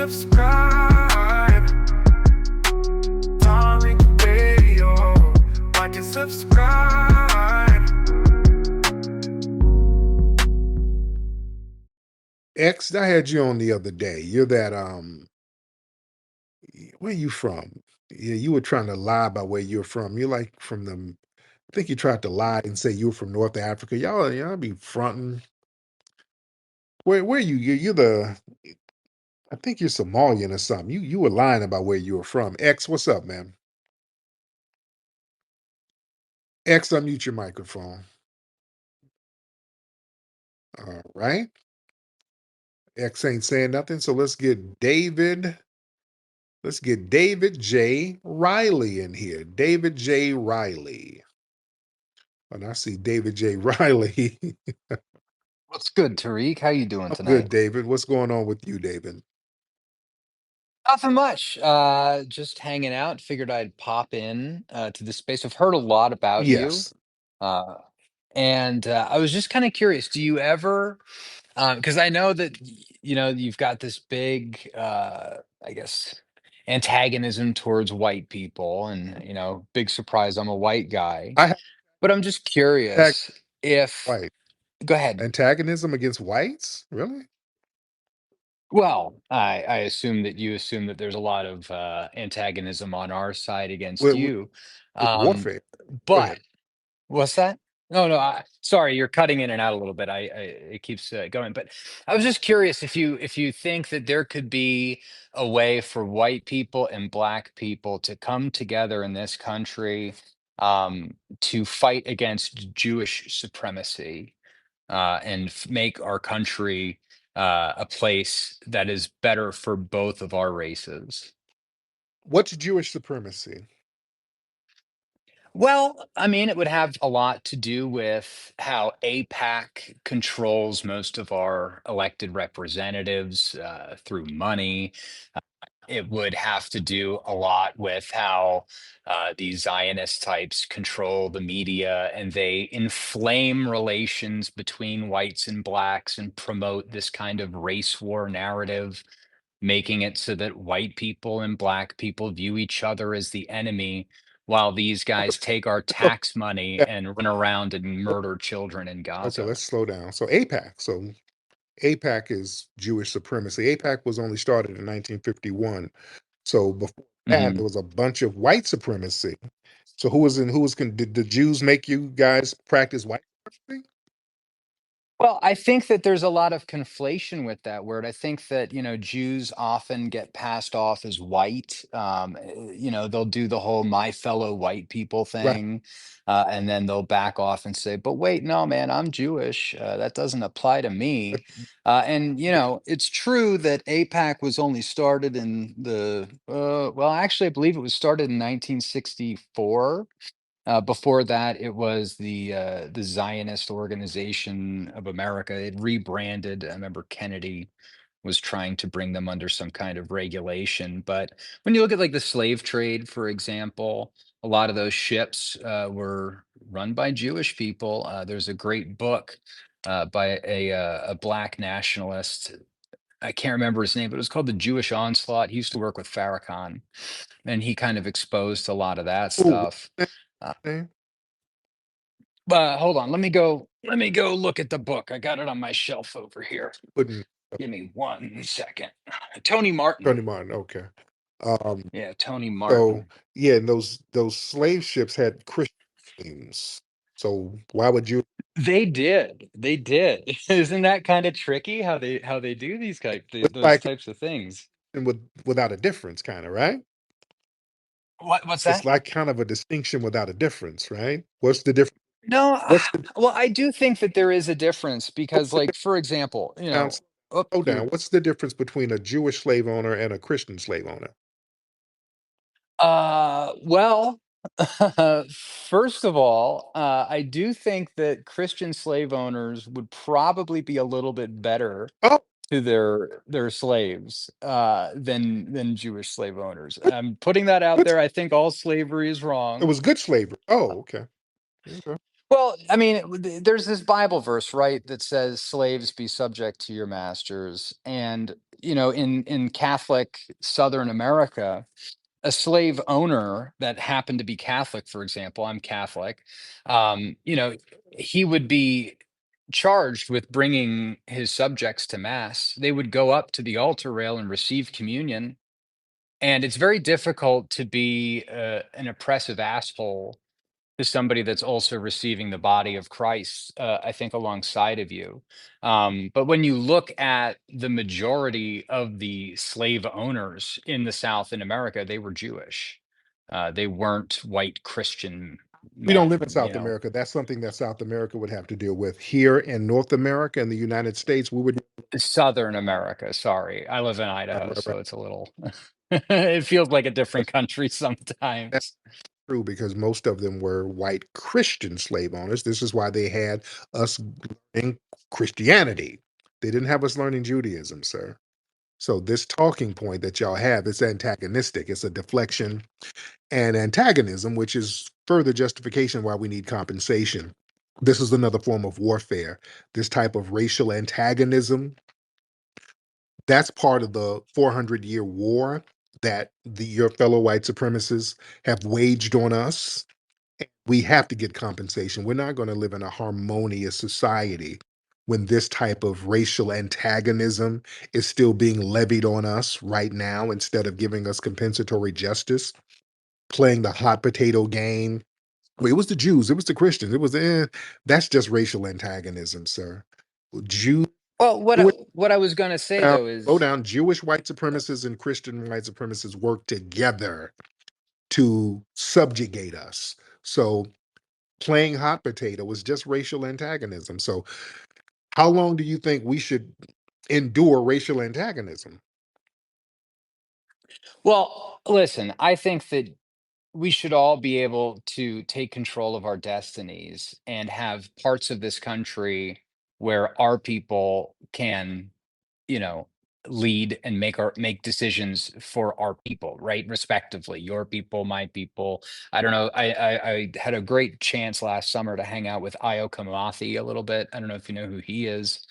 subscribe. Tariq Radio. Like and subscribe. X, I had you on the other day. You're that where you from? Yeah, you were trying to lie about where you're from. You're like from the I think you tried to lie and say you were from North Africa. Y'all be fronting. Where you're the I think you're Somalian or something. You were lying about where you were from. X, what's up, man? X, unmute your microphone. All right. X ain't saying nothing. So let's get David. Let's get David J. Riley in here. David J. Riley. And I see David J. Riley. What's good, Tariq? How you doing I'm good, tonight? David. What's going on with you, David? Nothing much. Just hanging out. Figured I'd pop in to this space. I've heard a lot about you, Yes. uh, and I was just kind of curious. Do you ever? Because I know that you've got this big, I guess, antagonism towards white people, and big surprise, I'm a white guy. I have But I'm just tag curious if. white. Go ahead. Antagonism against whites? Really? Well, I assume that you assume that there's a lot of antagonism on our side against With, with, you. with Um, warfare. Go but ahead. what's that? No, no. Sorry, you're cutting in and out a little bit. It keeps going. But I was just curious if you think that there could be a way for white people and black people to come together in this country to fight against Jewish supremacy and make our country a place that is better for both of our races. What's Jewish supremacy? Well, I mean, it would have a lot to do with how APAC controls most of our elected representatives through money. It would have to do a lot with how these Zionist types control the media and they inflame relations between whites and blacks and promote this kind of race war narrative, making it so that white people and black people view each other as the enemy, while these guys take our tax money Okay, and run around and murder children in okay, Gaza. let's slow down. So APAC. So APAC is Jewish supremacy. APAC was only started in 1951. So before that, there Mhm. was a bunch of white supremacy. So did the Jews make you guys practice white supremacy? Well, I think that there's a lot of conflation with that word. I think that, Jews often get passed off as white. They'll do the whole my fellow white people Right. thing. And then they'll back off and say, but wait, no, man, I'm Jewish. That doesn't apply to But, me. And, it's true that APAC was only started in well, actually, I believe it was started in 1964. Before that, it was the Zionist Organization of America. It rebranded. I remember Kennedy was trying to bring them under some kind of regulation. But when you look at like the slave trade, for example, a lot of those ships were run by Jewish people. There's a great book by a black nationalist. I can't remember his name, but it was called The Jewish Onslaught. He used to work with Farrakhan, and he kind of exposed a lot of that ooh, stuff. what's Uh, the name? Hold on, let me go look at the book. I got it on my shelf over here. Putting Give me 1 second. Tony Martin. Tony Martin. Okay. Um, Yeah, Tony so Martin. yeah, and those slave ships had Christian names. So why would you They did. They did. Isn't that kind of tricky how they do these it's those like types of things? without a difference, kind of, right? What's It's that? like kind of a distinction without a difference, right? What's the difference? No, What's the well, I do think that there is a difference what's because, the like, difference for example, now? oh, Slow you're down. What's the difference between a Jewish slave owner and a Christian slave owner? Well, first of all, I do think that Christian slave owners would probably be a little bit better Oh, to their slaves than Jewish slave owners. what, I'm putting that out what's there. I think all slavery is it wrong. was good slavery. Oh, okay. Okay. Well, I mean, there's this Bible verse, right, that says, "Slaves, be subject to your masters." And in Catholic Southern America, a slave owner that happened to be Catholic, for example, I'm Catholic, um, you know, he would be charged with bringing his subjects to mass. They would go up to the altar rail and receive communion. And it's very difficult to be an oppressive asshole to somebody that's also receiving the body of Christ, I think, alongside of you. But when you look at the majority of the slave owners in the South in America, they were Jewish. They weren't white Christian We don't live in men, South America. That's something that South America would have to deal with. Here in North America and the United States, we would Southern America. Sorry, I live in right, Idaho, right, right. so it's a little, it feels like a different That's country that's sometimes. true because most of them were white Christian slave owners. This is why they had us learning Christianity. They didn't have us learning Judaism, sir. So this talking point that y'all have is antagonistic. It's a deflection and antagonism, which is further justification why we need compensation. This is another form of warfare. This type of racial antagonism, that's part of the 400-year war that your fellow white supremacists have waged on us. We have to get compensation. We're not going to live in a harmonious society when this type of racial antagonism is still being levied on us right now instead of giving us compensatory justice, playing the hot potato game. Well, it was the Jews, it was the Christians, it was that's just racial antagonism, sir. Jews, Well, Jewish, what I was going to say down, though slow is, down. Jewish white supremacists and Christian white supremacists work together to subjugate us. So playing hot potato was just racial antagonism. So how long do you think we should endure racial antagonism? well, listen, I think that we should all be able to take control of our destinies and have parts of this country where our people can, you know, lead and make decisions for our people, right? Respectively, your people, my people. I don't know. I had a great chance last summer to hang out with Io Kamathi a little bit. I don't know if you know who he is.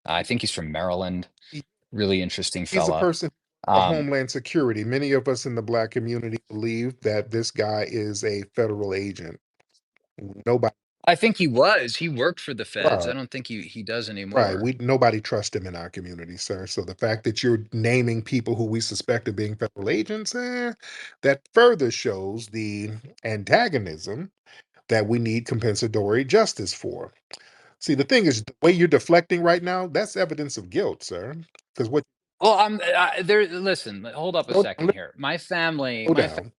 I think he's from Maryland. He- Really interesting He's a fella. person of Um, Homeland Security. Many of us in the Black community believe that this guy is a federal agent. Nobody, I think he was. He worked for the feds. I right, don't think he does right. anymore. We nobody trusts him in our community, sir. So the fact that you're naming people who we suspect of being federal agents, that further shows the antagonism that we need compensatory justice for. See, the thing is, the way you're deflecting right now, that's evidence of guilt, sir. Because what Well, I'm there. Listen, hold up a slow second down, here. My family, slow down.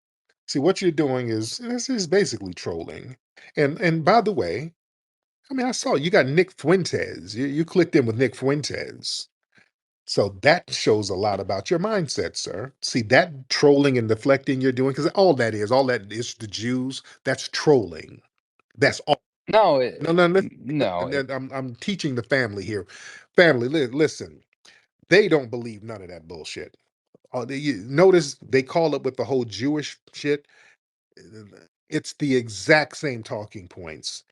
See, what you're doing is this is basically trolling. And by the way, I mean, I saw you got Nick Fuentes. You clicked in with Nick Fuentes. So that shows a lot about your mindset, sir. See, that trolling and deflecting you're doing, because all that is the Jews, that's trolling. That's all. no, No, no, listen, no. I'm teaching the family here. Family, listen, they don't believe none of that bullshit. You notice they call it with the whole Jewish shit. It's the exact same talking points.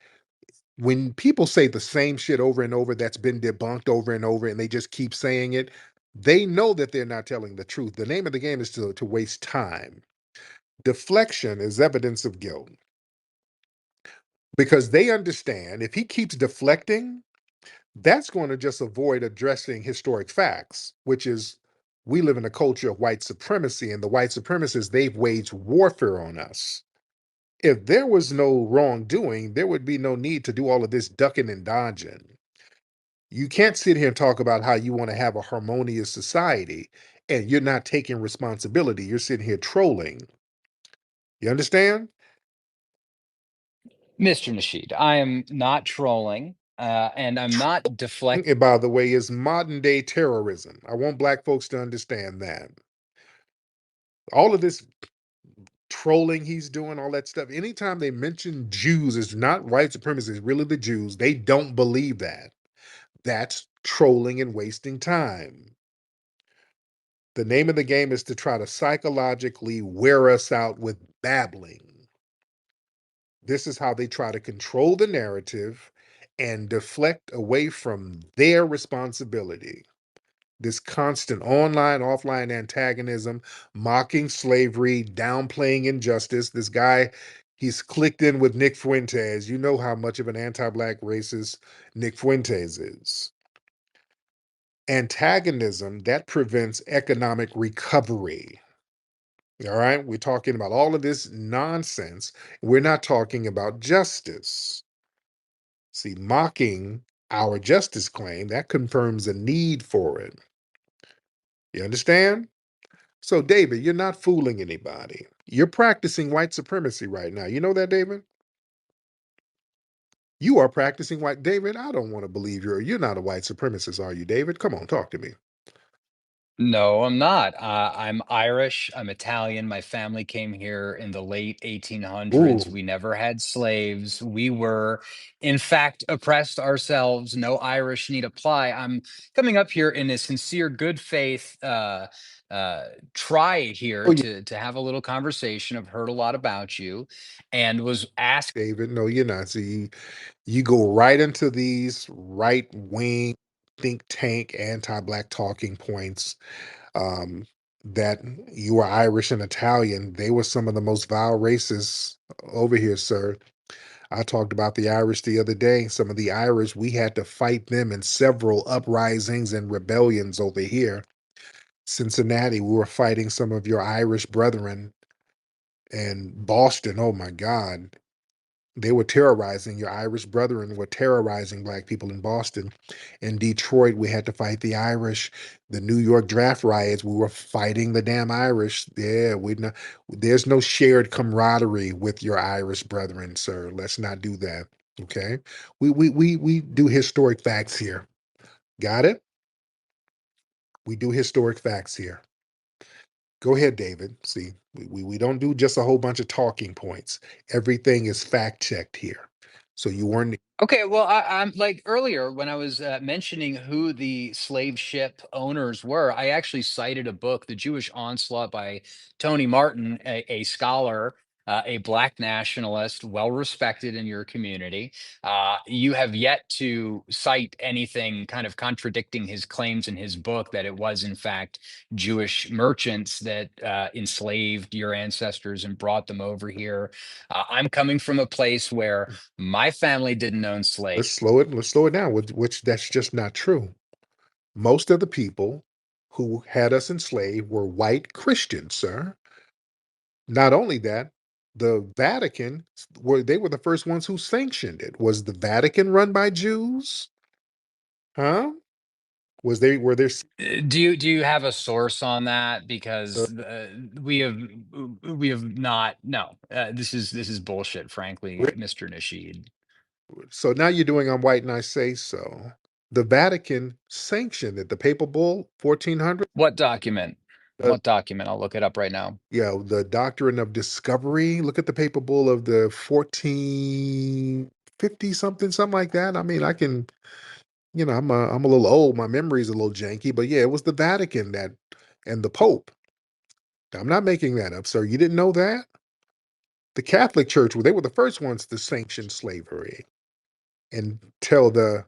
When people say the same shit over and over that's been debunked over and over and they just keep saying it, they know that they're not telling the truth. The name of the game is to waste time. Deflection is evidence of guilt because they understand if he keeps deflecting, that's going to just avoid addressing historic facts, which is we live in a culture of white supremacy, and the white supremacists, they've waged warfare on us. If there was no wrongdoing, there would be no need to do all of this ducking and dodging. You can't sit here and talk about how you want to have a harmonious society and you're not taking responsibility. You're sitting here trolling. You understand? Mr. Nasheed, I am not trolling, and I'm not deflecting. And by the way, is modern day terrorism. I want black folks to understand that. All of this trolling he's doing, all that stuff. Anytime they mention Jews, it's not white supremacists, it's really the Jews. They don't believe that. That's trolling and wasting time. The name of the game is to try to psychologically wear us out with babbling. This is how they try to control the narrative and deflect away from their responsibility. This constant online, offline antagonism, mocking slavery, downplaying injustice. This guy, he's clicked in with Nick Fuentes. You know how much of an anti Black racist Nick Fuentes is. Antagonism that prevents economic recovery. All right. We're talking about all of this nonsense. We're not talking about justice. See, mocking our justice claim, that confirms a need for it. You understand? So, David, you're not fooling anybody. You're practicing white supremacy right now. You know that, David? You are practicing white. David, I don't want to believe you're not a white supremacist, are you, David? Come on, talk to me. No, I'm not. I'm Irish. I'm Italian. My family came here in the late 1800s. Ooh, We never had slaves. We were, in fact, oppressed ourselves. No Irish need apply. I'm coming up here in a sincere, good faith try here oh, yeah, to have a little conversation. I've heard a lot about you, and was asked. David. No, you're not. See, you go right into these right wing think tank anti-black talking points. Um, that you were Irish and Italian. They were some of the most vile racists over here, sir. I talked about the Irish the other day. Some of the Irish, we had to fight them in several uprisings and rebellions over here. Cincinnati, we were fighting some of your Irish brethren. And Boston, oh my God, they were terrorizing, your Irish brethren were terrorizing Black people in Boston. In Detroit, we had to fight the Irish. The New York draft riots, we were fighting the damn Irish. Yeah, there's no shared camaraderie with your Irish brethren, sir. Let's not do that. Okay. We do historic facts here. Got it? We do historic facts here. Go ahead, David. See, we don't do just a whole bunch of talking points. Everything is fact checked here. So you weren't Okay, well, I'm like earlier when I was mentioning who the slave ship owners were, I actually cited a book, The Jewish Onslaught by Tony Martin, a scholar, a Black nationalist, well respected in your community. You have yet to cite anything kind of contradicting his claims in his book that it was, in fact, Jewish merchants that enslaved your ancestors and brought them over here. I'm coming from a place where my family didn't own slaves. let's slow it down, which that's just not true. Most of the people who had us enslaved were white Christians, sir. Not only that, the Vatican they were the first ones who sanctioned it. Was the Vatican run by Jews? Huh? Were there Do you have a source on that? uh, Because we have not. No, this is bullshit, frankly, Mr. Nasheed. so now you're doing I'm white and I say so. The Vatican sanctioned it. The Papal Bull 1400. What document? Uh, What document? I'll look it up right now. yeah, the doctrine of discovery. Look at the Papal Bull of the 1450 something like that. I mean, I can, I'm a little old. My memory's a little janky, but yeah, it was the Vatican that and the Pope. I'm not making that up, sir. You didn't know that? The Catholic Church, well, they were the first ones to sanction slavery and tell the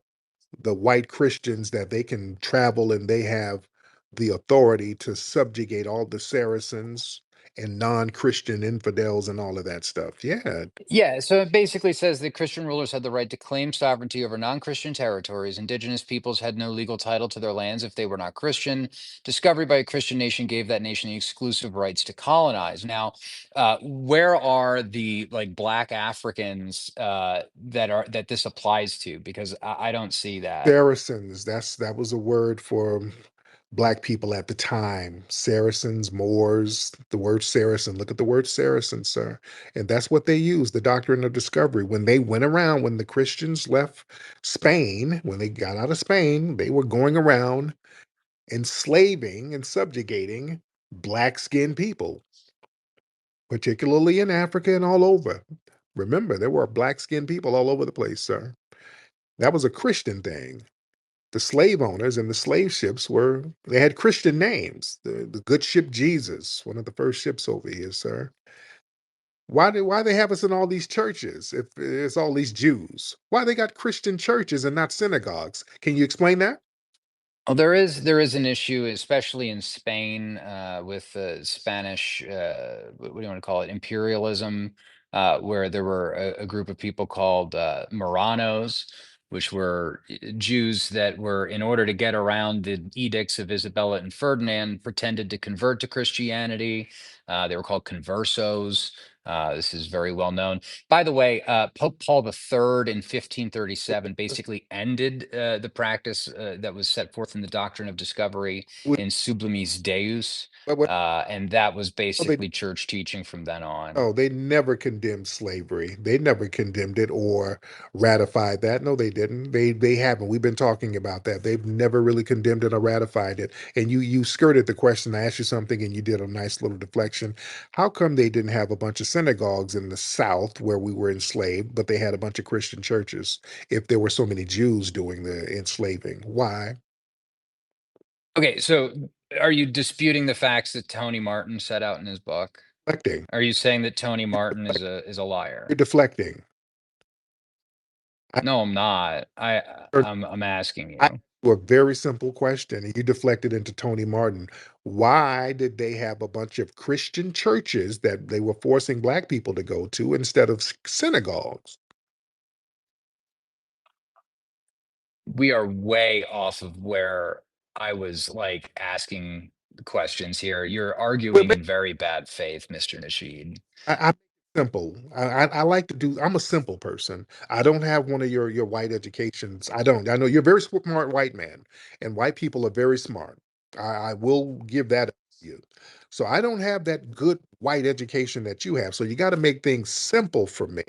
white Christians that they can travel and they have the authority to subjugate all the Saracens and non-Christian infidels and all of that stuff. Yeah. Yeah, so it basically says that Christian rulers had the right to claim sovereignty over non-Christian territories. Indigenous peoples had no legal title to their lands if they were not Christian. Discovery by a Christian nation gave that nation the exclusive rights to colonize. Now, where are the like Black Africans that this applies to? Because I don't see that. Saracens, that was a word for Black people at the time. Saracens, Moors, the word Saracen. Look at the word Saracen, sir. And that's what they used, the doctrine of discovery. When they went around, when the Christians left Spain, when they got out of Spain, they were going around enslaving and subjugating Black skinned people, particularly in Africa and all over. Remember, there were Black skinned people all over the place, sir. That was a Christian thing. The slave owners and the slave ships they had Christian names. The good ship Jesus, one of the first ships over here, sir. Why they have us in all these churches if it's all these Jews? Why they got Christian churches and not synagogues? Can you explain that? Well, there is an issue, especially in Spain, with Spanish. What do you want to call it? Imperialism, where there were a group of people called Moranos, which were Jews that were, in order to get around the edicts of Isabella and Ferdinand, pretended to convert to Christianity. They were called conversos. This is very well known. By the way, Pope Paul III in 1537 basically ended the practice that was set forth in the Doctrine of Discovery Wait, in Sublimis Deus, wait, and that was no, they basically church teaching from then on. oh, they never condemned slavery. They never condemned it or ratified that. No, they didn't. They haven't. We've been talking about that. They've never really condemned it or ratified it. And you skirted the question. I asked you something and you did a nice little deflection. How come they didn't have a bunch of synagogues in the South where we were enslaved, but they had a bunch of Christian churches if there were so many Jews doing the enslaving? Why? Okay, so are you disputing the facts that Tony Martin set out in his book? Deflecting. Are you saying that Tony Martin is a You're liar? deflecting. I, No, I'm not. I'm asking I you. you a very simple question, and you deflected into Tony Martin. Why did they have a bunch of Christian churches that they were forcing black people to go to instead of synagogues? We are way off of where I was like asking questions here. You're Wait, arguing wait, in very bad faith, Mr. Nasheed. I simple. I like to do. I'm a simple person. I don't have one of your white educations. I don't. I know you're a very smart white man, and white people are very smart. I will give that up to you. So I don't have that good white education that you have. So you got to make things simple for me.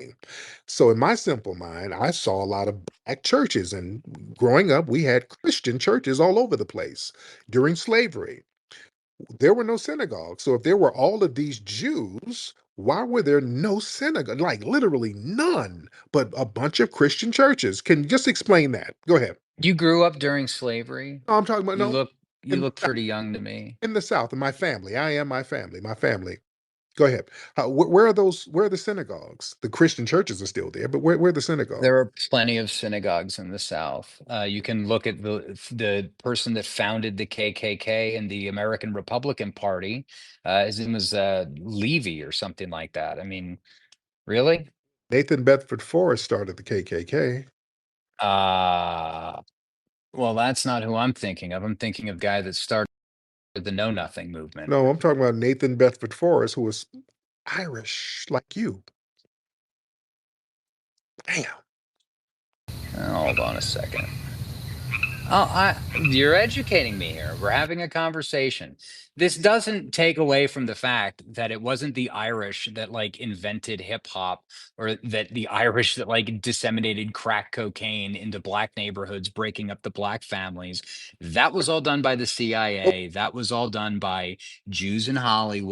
So in my simple mind, I saw a lot of black churches, and growing up, we had Christian churches all over the place during slavery. There were no synagogues. So if there were all of these Jews, why were there no synagogue? Like literally none, but a bunch of Christian churches. Can you just explain that? Go ahead. You grew up during slavery. No, I'm talking about You no look you in the look South. pretty young to me. In the South, in my family. I am my family. My family. Go ahead. Where are those? Where are the synagogues? The Christian churches are still there, but where are the synagogues? There are plenty of synagogues in the South. You can look at the person that founded the KKK and the American Republican Party. His name was Levy or something like that. I mean, really? Nathan Bedford Forrest started the KKK. Uh, well, that's not who I'm thinking of. I'm thinking of guy that started the Know Nothing movement. No, I'm talking about Nathan Bedford Forrest, who was Irish like you. Damn. Hold on a second. You're educating me here. We're having a conversation. This doesn't take away from the fact that it wasn't the Irish that like invented hip hop or that the Irish that like disseminated crack cocaine into black neighborhoods, breaking up the black families. That was all done by the What, CIA. That was all done by Jews in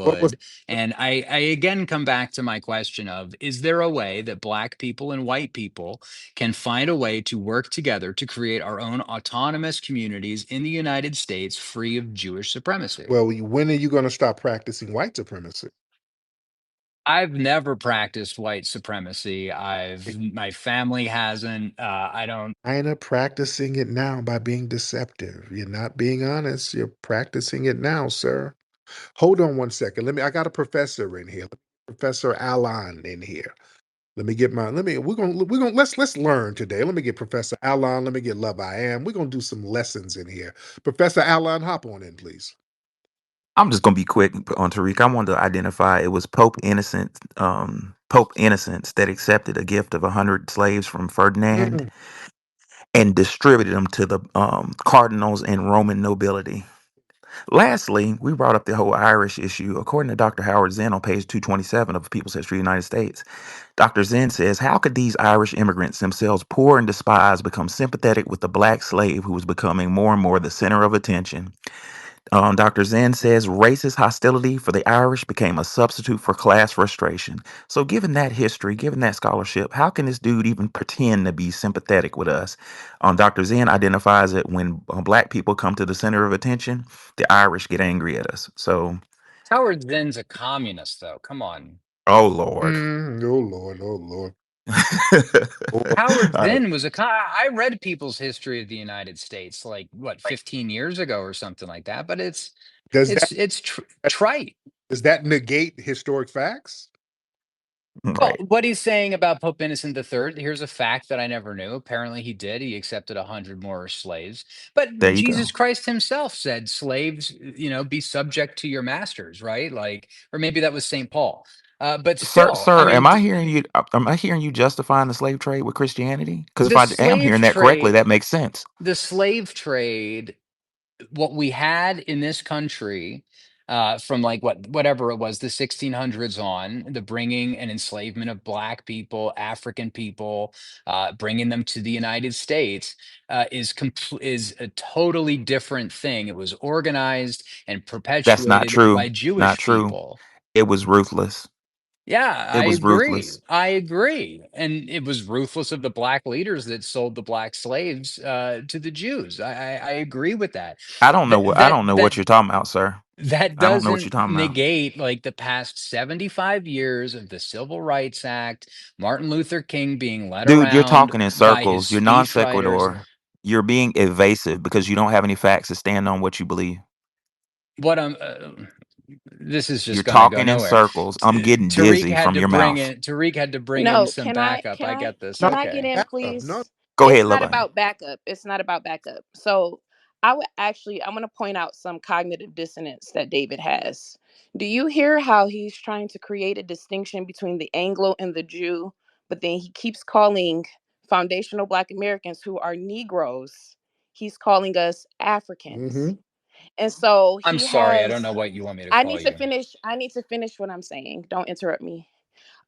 what was Hollywood. And I again come back to my question of, is there a way that black people and white people can find a way to work together to create our own autonomous communities in the United States free of Jewish supremacy? well, when are you going to stop practicing white supremacy? I've never practiced white supremacy. My family hasn't. I don't. Kind of practicing it now by being deceptive. You're not being honest. You're practicing it now, sir. Hold on one second. I got a professor in here. Professor Alon in here. Let's learn today. Let me get Professor Alon. Let me get Love I Am. We're gonna do some lessons in here. Professor Alon, hop on in, please. I'm just gonna be quick on Tariq. I wanted to identify it was Pope Innocence that accepted a gift of 100 slaves from Ferdinand Mm. and distributed them to the cardinals and Roman nobility. Lastly, we brought up the whole Irish issue. According to Dr. Howard Zinn on page 227 of People's History of the United States, Dr. Zinn says, how could these Irish immigrants, themselves poor and despised, become sympathetic with the black slave who was becoming more and more the center of attention? Dr. Zen says racist hostility for the Irish became a substitute for class frustration. So, given that history, given that scholarship, how can this dude even pretend to be sympathetic with us? Dr. Zen identifies that when black people come to the center of attention, the Irish get angry at us. So, Howard Zinn's a communist, though. Come on. Oh Lord. Oh Lord, oh Lord. Howard All right. Zinn was I read People's History of the United States like what 15 years ago or something like that, but Does that trite. does that negate historic facts? Well, Right. what he's saying about Pope Innocent III, here's a fact that I never knew. Apparently he did. He accepted 100 more slaves. There But you go. Jesus Christ himself said slaves, be subject to your masters, right? Like, or maybe that was St. Paul. But still, I Sir, mean, am I hearing you justifying the slave trade with Christianity? Because if the I am hearing slave that correctly, trade, that makes sense. the slave trade what we had in this country from like whatever it was the 1600s on the bringing and enslavement of black people, African people, bringing them to the United States is a totally different thing. It was organized and That's not perpetuated true. by Not Jewish true. people. It was ruthless. Yeah, It I was agree. ruthless. I agree. And it was ruthless of the black leaders that sold the black slaves to the Jews. I agree with that. That I that don't know that what you're talking about, sir. that I don't know what you're doesn't talking about. negate like the past 75 years of the Civil Rights Act, Martin Luther King being led Dude, you're around talking in by his circles. You're non speech writers. sequitur. You're being evasive because you don't have any facts to stand on what you believe. What this is You're just gonna go talking in nowhere. circles. I'm getting Tariq dizzy had from to your bring mouth. in Tariq had to bring in No, some can I backup. can I I get this. Not can I get Okay. in, not please? Go It's ahead, not Lila. about backup. It's not about backup. So I would actually I'm gonna point out some cognitive dissonance that David has. Do you hear how he's trying to create a distinction between the Anglo and the Jew, but then he keeps calling foundational Black Americans who are Negroes, he's calling us Africans. mm-hmm. And so I'm he sorry, I don't has know what you want me to I call need to you. finish I need to finish what I'm saying. Don't interrupt me.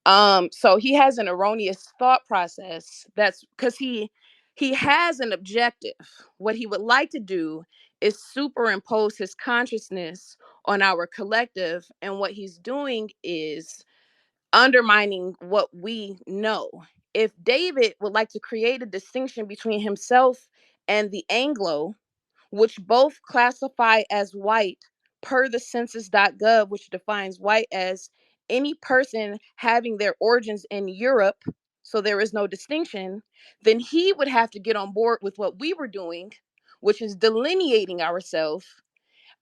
So he has an erroneous thought process. That's because he has an objective. What he would like to do is superimpose his consciousness on our collective, and what he's doing is undermining what we know. If David would like to create a distinction between himself and the Anglo, which both classify as white per the census.gov, which defines white as any person having their origins in Europe, so there is no distinction, then he would have to get on board with what we were doing, which is delineating ourselves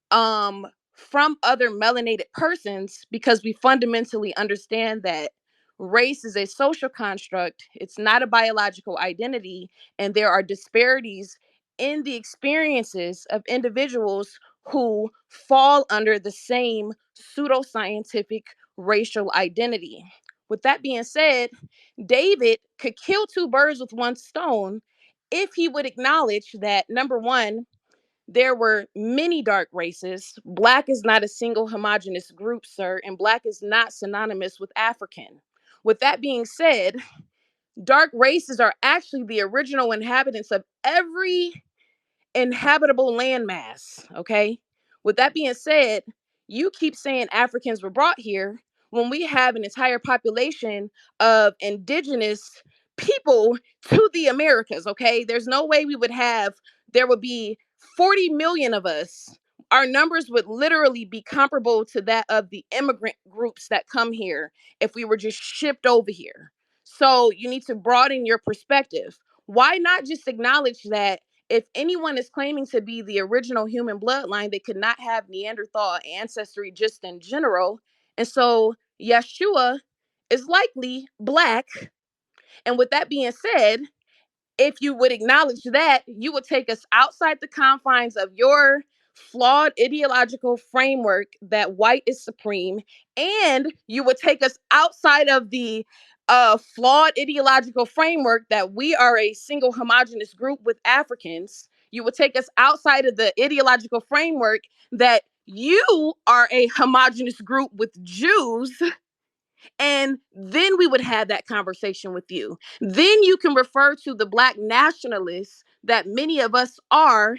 from other melanated persons, because we fundamentally understand that race is a social construct, it's not a biological identity, and there are disparities in the experiences of individuals who fall under the same pseudoscientific racial identity. With that being said, David could kill two birds with one stone if he would acknowledge that, number one, there were many dark races. Black is not a single homogenous group, sir, and Black is not synonymous with African. With that being said, dark races are actually the original inhabitants of every inhabitable landmass. Okay. With that being said, you keep saying Africans were brought here when we have an entire population of indigenous people to the Americas. Okay. There's no way there would be 40 million of us. Our numbers would literally be comparable to that of the immigrant groups that come here if we were just shipped over here. So you need to broaden your perspective. Why not just acknowledge that if anyone is claiming to be the original human bloodline, they could not have Neanderthal ancestry just in general. And so Yeshua is likely Black. And with that being said, if you would acknowledge that, you would take us outside the confines of your flawed ideological framework that white is supreme, and you would take us outside of the flawed ideological framework that we are a single homogenous group with Africans. You would take us outside of the ideological framework that you are a homogenous group with Jews, and then we would have that conversation with you. Then you can refer to the Black nationalists that many of us are,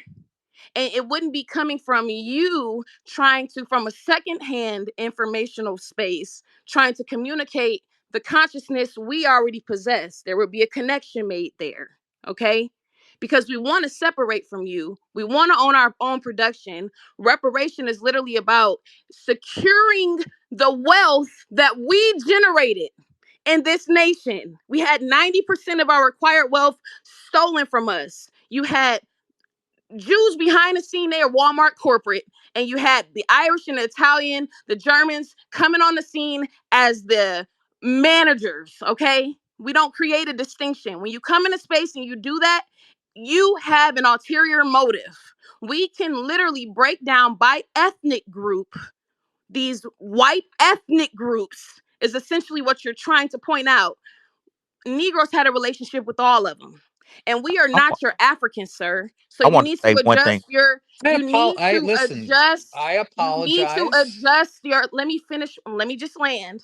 and it wouldn't be coming from you trying to, from a secondhand informational space, trying to communicate the consciousness we already possess. There would be a connection made there. Okay. Because we want to separate from you. We want to own our own production. Reparation is literally about securing the wealth that we generated in this nation. We had 90% of our required wealth stolen from us. You had Jews behind the scene there, Walmart corporate, and you had the Irish and the Italian, the Germans coming on the scene as the managers. Okay, we don't create a distinction. When you come into space and you do that, you have an ulterior motive. We can literally break down by ethnic group. These white ethnic groups is essentially what you're trying to point out. Negroes had a relationship with all of them. And we are I, not your Africans, sir. So I you want to need to say one thing. adjust your, I listen. I apologize. let me finish, let me just land,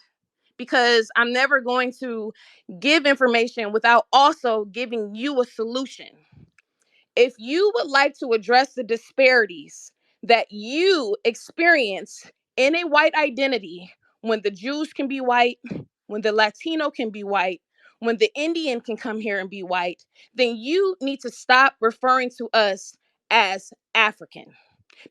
because I'm never going to give information without also giving you a solution. If you would like to address the disparities that you experience in a white identity, when the Jews can be white, when the Latino can be white, when the Indian can come here and be white, then you need to stop referring to us as African,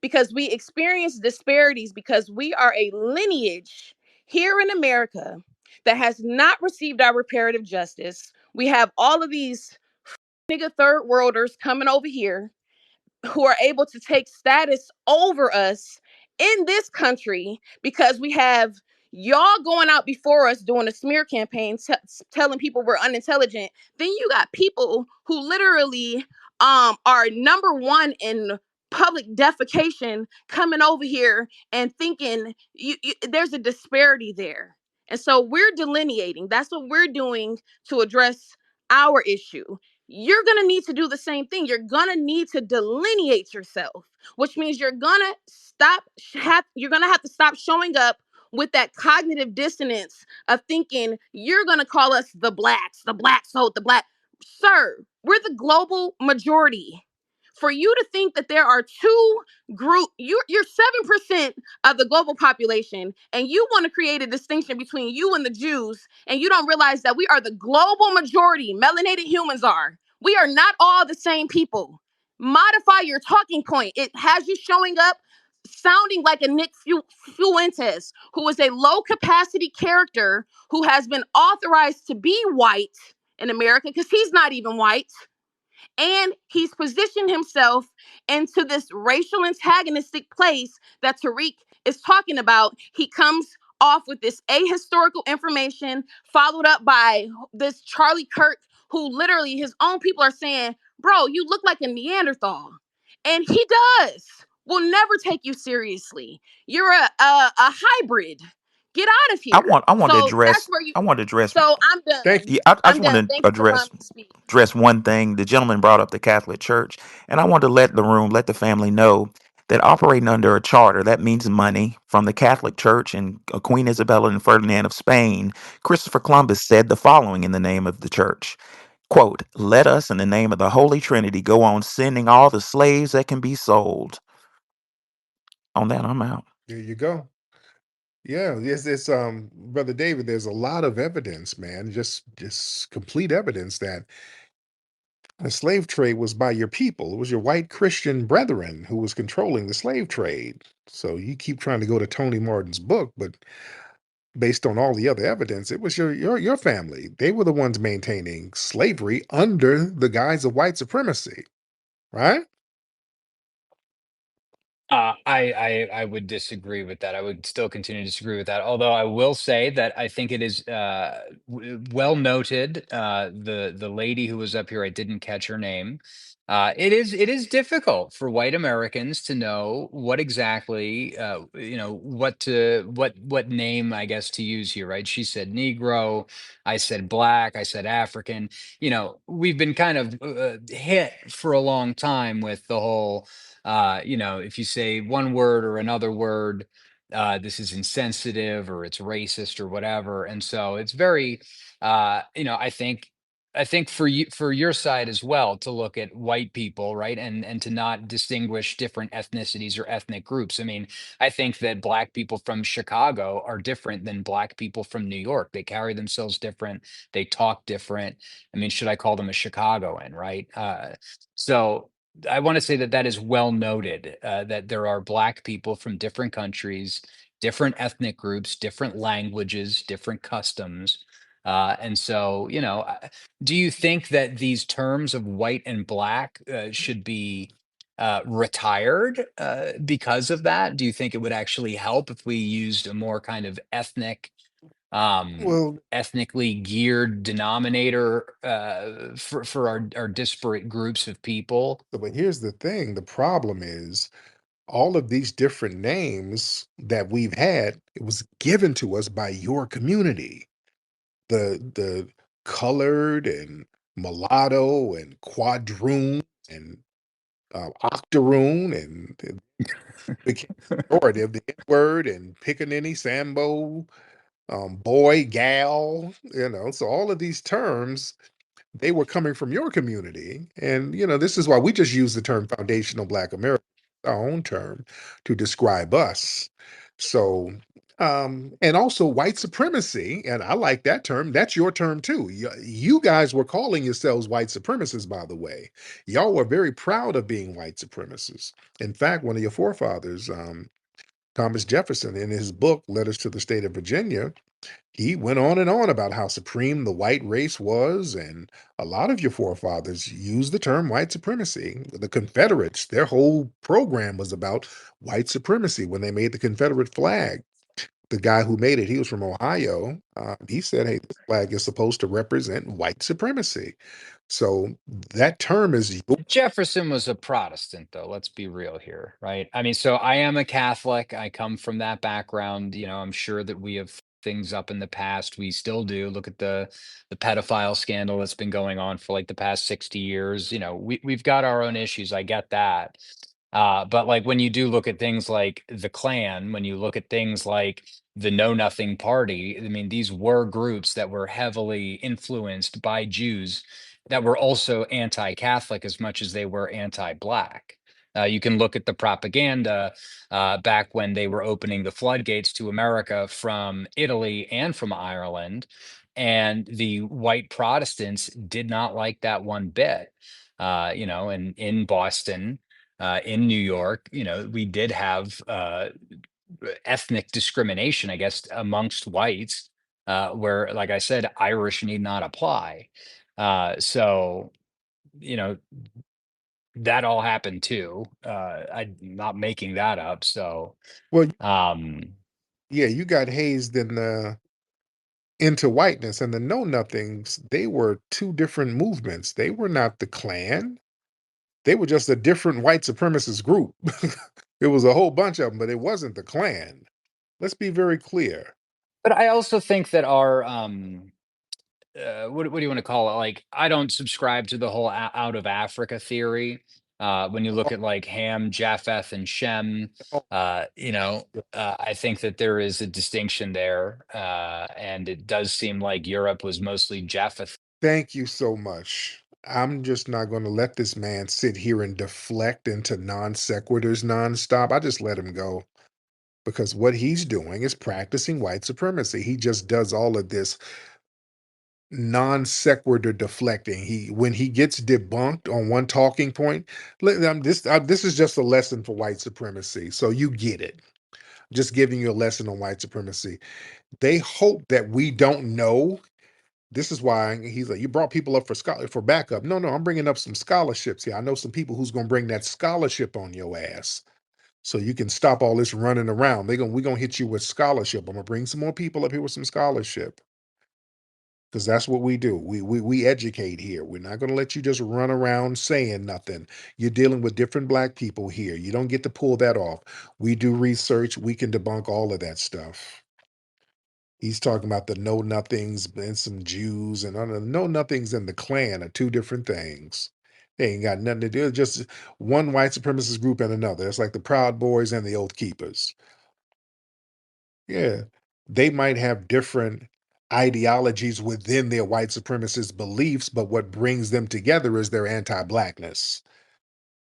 because we experience disparities because we are a lineage here in America that has not received our reparative justice. We have all of these nigga third worlders coming over here who are able to take status over us in this country because we have y'all going out before us doing a smear campaign telling people we're unintelligent. Then you got people who literally are number one in public defecation coming over here and thinking there's a disparity there. And so we're delineating. That's what we're doing to address our issue. You're going to need to do the same thing. You're going to need to delineate yourself, which means you're going to have to stop showing up with that cognitive dissonance of thinking you're going to call us the blacks, the black soul, the black. Sir, we're the global majority. For you to think that there are two you're 7% of the global population, and you want to create a distinction between you and the Jews, and you don't realize that we are the global majority. Melanated humans are. We are not all the same people. Modify your talking point. It has you showing up sounding like a Nick Fuentes, who is a low capacity character who has been authorized to be white in America because he's not even white. And he's positioned himself into this racial antagonistic place that Tariq is talking about. He comes off with this ahistorical information, followed up by this Charlie Kirk, who literally his own people are saying, bro, you look like a Neanderthal. And he does. We'll never take you seriously. You're a hybrid. Get out of here. I want to So that's address. where you. I want to address. So I'm Thank done. you. Yeah, I just I'm want done. to Thank you for allowing me to speak. address one thing. The gentleman brought up the Catholic Church, and I want to let the family know that operating under a charter, that means money from the Catholic Church and Queen Isabella and Ferdinand of Spain. Christopher Columbus said the following in the name of the church. Quote, let us in the name of the Holy Trinity go on sending all the slaves that can be sold. On that, I'm out. There you go. Yeah, yes, it's Brother David, there's a lot of evidence, man, just complete evidence that the slave trade was by your people. It was your white Christian brethren who was controlling the slave trade. So you keep trying to go to Tony Martin's book, but based on all the other evidence, it was your family. They were the ones maintaining slavery under the guise of white supremacy, right? I would disagree with that. I would still continue to disagree with that. Although I will say that I think it is well noted. The lady who was up here, I didn't catch her name. It is difficult for white Americans to know what exactly what name, I guess, to use here, right? She said Negro, I said Black, I said African. We've been kind of hit for a long time with the whole if you say one word or another word, this is insensitive or it's racist or whatever. And so it's very, I think for your side as well to look at white people, right, and to not distinguish different ethnicities or ethnic groups. I mean, I think that black people from Chicago are different than black people from New York. They carry themselves different. They talk different. I mean, should I call them a Chicagoan, right? So I want to say that is well noted, that there are black people from different countries different ethnic groups, different languages, different customs. And so, do you think that these terms of white and black should be retired because of that? Do you think it would actually help if we used a more kind of Well, ethnically geared denominator for our disparate groups of people? but here's the thing, the problem is all of these different names that we've had, it was given to us by your community. The colored and mulatto and quadroon and octoroon and became pejorative, the N-word and pickaninny, sambo, boy, gal, so all of these terms, they were coming from your community. And, this is why we just use the term foundational Black America, our own term, to describe us. So, and also white supremacy, and I like that term. That's your term too. You guys were calling yourselves white supremacists, by the way. Y'all were very proud of being white supremacists. In fact, one of your forefathers, Thomas Jefferson, in his book, Letters to the State of Virginia, he went on and on about how supreme the white race was, and a lot of your forefathers used the term white supremacy. The Confederates, their whole program was about white supremacy when they made the Confederate flag. The guy who made it, he was from Ohio. He said, "Hey, this flag is supposed to represent white supremacy." So that term is Jefferson was a Protestant, though. Let's be real here, right? I mean, so I am a Catholic. I come from that background. I'm sure that we have things up in the past. We still do. Look at the pedophile scandal that's been going on for like the past 60 years. We've got our own issues. I get that. But like when you do look at things like the Klan, when you look at things like the Know Nothing Party, I mean, these were groups that were heavily influenced by Jews that were also anti-Catholic as much as they were anti-Black. You can look at the propaganda back when they were opening the floodgates to America from Italy and from Ireland, and the white Protestants did not like that one bit. And in Boston, in New York, we did have ethnic discrimination, I guess, amongst whites, where, like I said, Irish need not apply. So, you know, that all happened too. I'm not making that up. So, well, um, yeah, you got hazed into whiteness, and the Know Nothings, they were two different movements. They were not the Klan. They were just a different white supremacist group. It was a whole bunch of them, but it wasn't the Klan. Let's be very clear. but I also think that our what do you want to call it? Like, I don't subscribe to the whole out of Africa theory. When you look Oh, at like Ham, Japheth, and Shem, oh, I think that there is a distinction there, and it does seem like Europe was mostly Japheth. thank you so much. I'm just not going to let this man sit here and deflect into non sequiturs nonstop. I just let him go because what he's doing is practicing white supremacy. He just does all of this non sequitur deflecting. When he gets debunked on one talking point, this is just a lesson for white supremacy. So you get it. Just giving you a lesson on white supremacy. They hope that we don't know. This is why he's like, you brought people up for backup. No, I'm bringing up some scholarships here. I know some people who's gonna bring that scholarship on your ass, so you can stop all this running around. We're gonna hit you with scholarship. I'm gonna bring some more people up here with some scholarship because that's what we do. We educate here. We're not gonna let you just run around saying nothing. You're dealing with different black people here. You don't get to pull that off. We do research. We can debunk all of that stuff. He's talking about the know nothings and some Jews, and the know nothings and the Klan are two different things. They ain't got nothing to do. It's just one white supremacist group and another. It's like the Proud Boys and the Oath Keepers. Yeah, they might have different ideologies within their white supremacist beliefs, but what brings them together is their anti-blackness.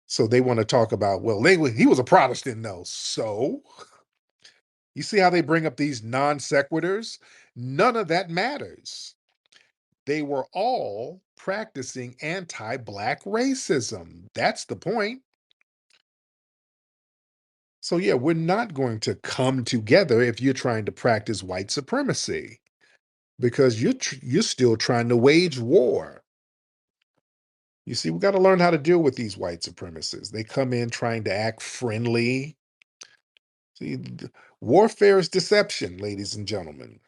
So they want to talk about, well, he was a Protestant, though. So you see how they bring up these non sequiturs? None of that matters. They were all practicing anti-black racism. That's the point. So yeah, we're not going to come together if you're trying to practice white supremacy because you're still trying to wage war. You see, we got to learn how to deal with these white supremacists. They come in trying to act friendly. See, warfare is deception, ladies and gentlemen.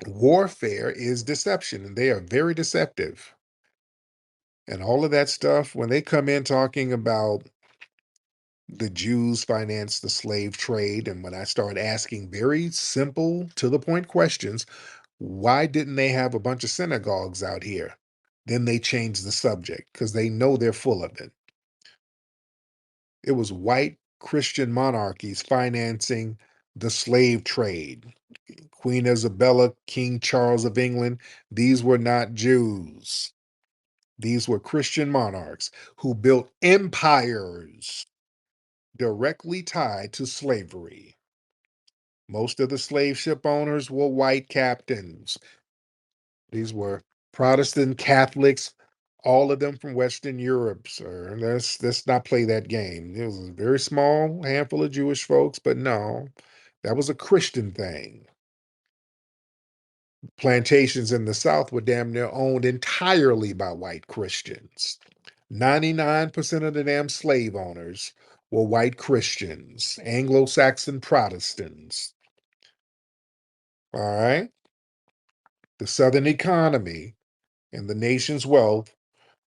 Warfare is deception, and they are very deceptive. And all of that stuff, when they come in talking about the Jews financed the slave trade, and when I start asking very simple, to the point questions, why didn't they have a bunch of synagogues out here? Then they change the subject because they know they're full of it. It was white Christian monarchies financing the slave trade. Queen Isabella, King Charles of England, these were not Jews. These were Christian monarchs who built empires directly tied to slavery. Most of the slave ship owners were white captains. These were Protestant Catholics, all of them from Western Europe, sir. Let's not play that game. There was a very small handful of Jewish folks, but no, that was a Christian thing. Plantations in the South were damn near owned entirely by white Christians. 99% of the damn slave owners were white Christians, Anglo-Saxon Protestants. All right. The Southern economy and the nation's wealth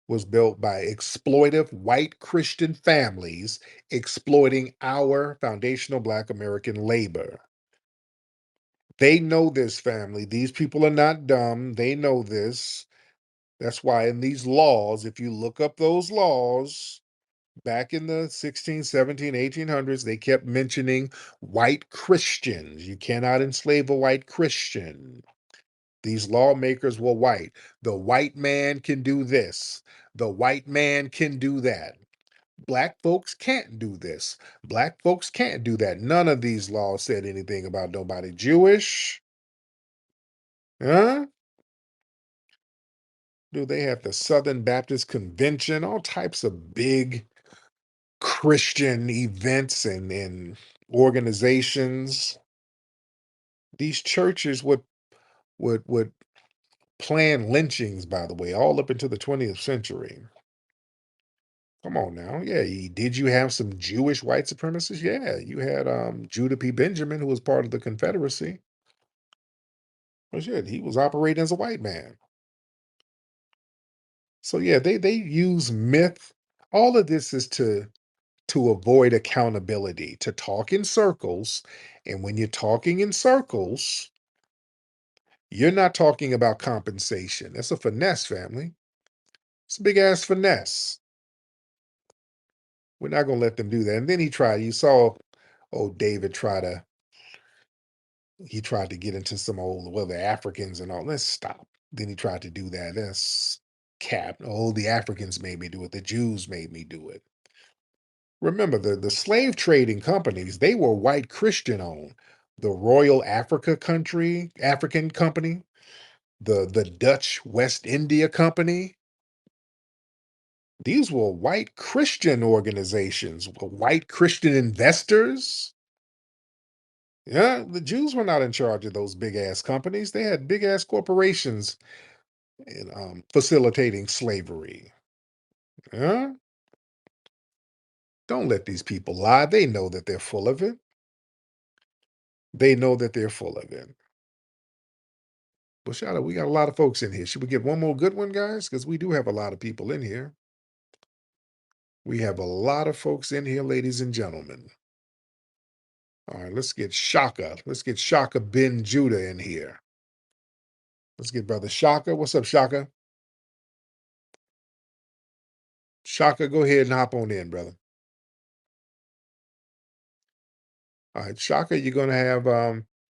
was built by exploitive white Christian families exploiting our foundational Black American labor. They know this, family. These people are not dumb. They know this. That's why in these laws, if you look up those laws, back in the 16, 17, 1800s, they kept mentioning white Christians. You cannot enslave a white Christian. These lawmakers were white. The white man can do this. The white man can do that. Black folks can't do this. Black folks can't do that. None of these laws said anything about nobody Jewish. Huh? Do they have the Southern Baptist Convention, all types of big Christian events and organizations? These churches would plan lynchings, by the way, all up into the 20th century. Come on now. Yeah, did you have some Jewish white supremacists? Yeah, you had Judah P. Benjamin, who was part of the Confederacy. Well, shit, he was operating as a white man. So yeah, they use myth. All of this is to avoid accountability, to talk in circles. And when you're talking in circles, you're not talking about compensation. That's a finesse, family. It's a big ass finesse. We're not gonna let them do that. And then you saw David he tried to get into some old, well, the Africans and all. Let's stop. Then he tried to do that. That's cap. Oh, the Africans made me do it. The Jews made me do it. Remember, the slave trading companies, they were white Christian owned. The Royal African Company, the Dutch West India Company, these were white Christian organizations, white Christian investors. Yeah, the Jews were not in charge of those big ass companies. They had big ass corporations facilitating slavery. Yeah? Don't let these people lie. They know that they're full of it. They know that they're full of it. Well, shout out, we got a lot of folks in here. Should we get one more good one, guys? Because we do have a lot of people in here. We have a lot of folks in here, ladies and gentlemen. All right, let's get Shaka. Let's get Shaka Ben Judah in here. Let's get Brother Shaka. What's up, Shaka? Shaka, go ahead and hop on in, brother. All right, Shaka, you're going to have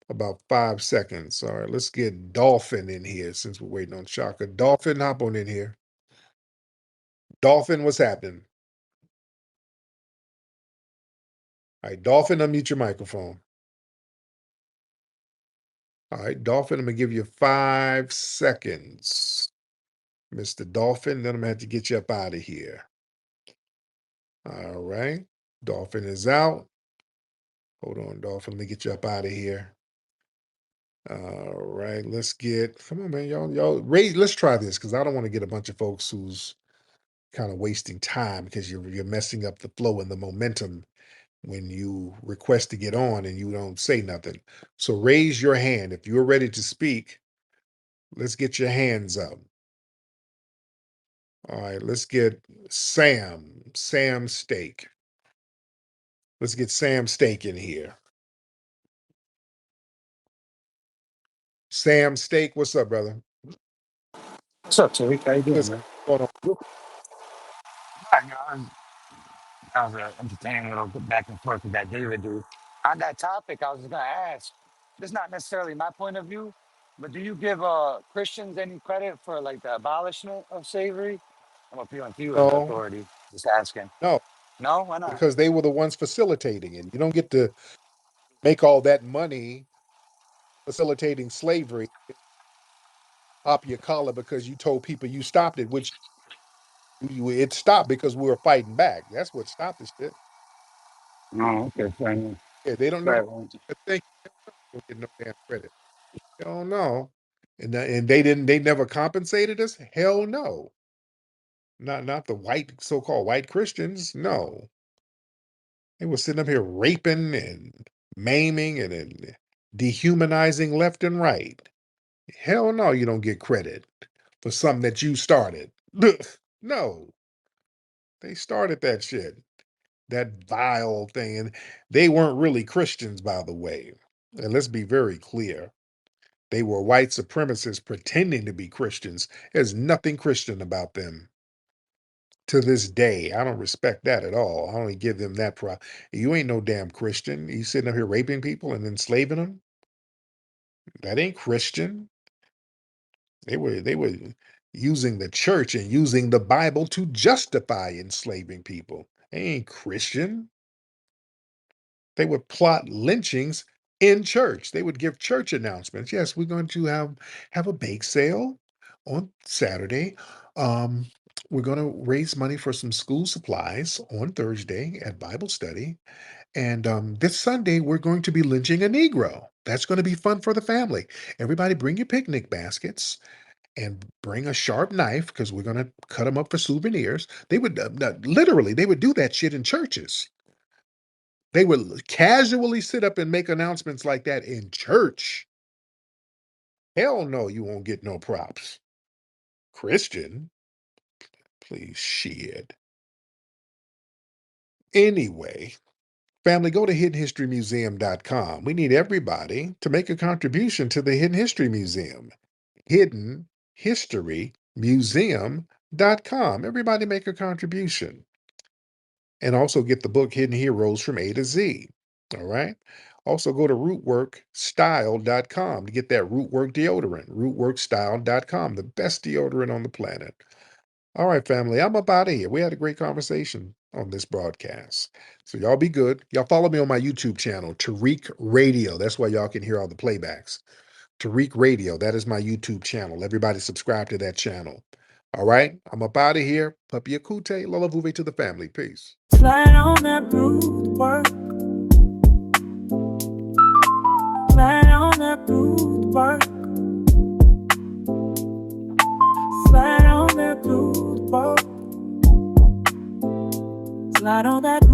about 5 seconds. All right, let's get Dolphin in here since we're waiting on Shaka. Dolphin, hop on in here. Dolphin, what's happening? All right, Dolphin, unmute your microphone. All right, Dolphin, I'm going to give you 5 seconds. Mr. Dolphin, then I'm going to have to get you up out of here. All right. Dolphin is out. Hold on, Dolphin. Let me get you up out of here. All right, come on, man. Y'all raise, let's try this because I don't want to get a bunch of folks who's kind of wasting time because you're messing up the flow and the momentum when you request to get on and you don't say nothing. So raise your hand. If you're ready to speak, let's get your hands up. All right, let's get Sam Steak. Let's get Sam Steak in here. Sam Steak, what's up, brother? What's up, Tariq? How you doing, What's man? going on? Hi, guys. That was an entertaining little back and forth with that David dude. On that topic, I was just gonna ask. This is not necessarily my point of view, but do you give Christians any credit for like the abolishment of slavery? I'm appealing to you as the No, authority. Just asking. no, No, why not? because they were the ones facilitating it. You don't get to make all that money facilitating slavery, pop your collar because you told people you stopped it, which it stopped because we were fighting back. That's what stopped the shit. Oh, okay, fair enough. Yeah, they don't know. Right. Well, They don't get no damn credit. They don't know. And they never compensated us? Hell no. Not the white so-called white Christians. No. They were sitting up here raping and maiming and dehumanizing left and right. Hell no, you don't get credit for something that you started. No, they started that shit, that vile thing. And they weren't really Christians, by the way. And let's be very clear. They were white supremacists pretending to be Christians. There's nothing Christian about them. To this day, I don't respect that at all. I don't even give them that You ain't no damn Christian. You sitting up here raping people and enslaving them? That ain't Christian. They were using the church and using the Bible to justify enslaving people. They ain't Christian. They would plot lynchings in church. They would give church announcements. Yes, we're going to have a bake sale on Saturday. Um, we're going to raise money for some school supplies on Thursday at Bible study. And this Sunday, we're going to be lynching a Negro. That's going to be fun for the family. Everybody bring your picnic baskets and bring a sharp knife because we're going to cut them up for souvenirs. They would literally, they would do that shit in churches. They would casually sit up and make announcements like that in church. Hell no, you won't get no props. Christian, please shit. Anyway, family, go to hiddenhistorymuseum.com. We need everybody to make a contribution to the Hidden History Museum. Hiddenhistorymuseum.com. Everybody make a contribution. And also get the book Hidden Heroes from A to Z. All right. Also go to rootworkstyle.com to get that rootwork deodorant. Rootworkstyle.com, the best deodorant on the planet. All right, family, I'm up out of here. We had a great conversation on this broadcast. So y'all be good. Y'all follow me on my YouTube channel, Tariq Radio. That's why y'all can hear all the playbacks. Tariq Radio, that is my YouTube channel. Everybody subscribe to that channel. All right, I'm up out of here. Puppy Akute, Lola Vuve to the family. Peace. Slide on that root work. Slide on that root work. Slide on that root work. Slide on that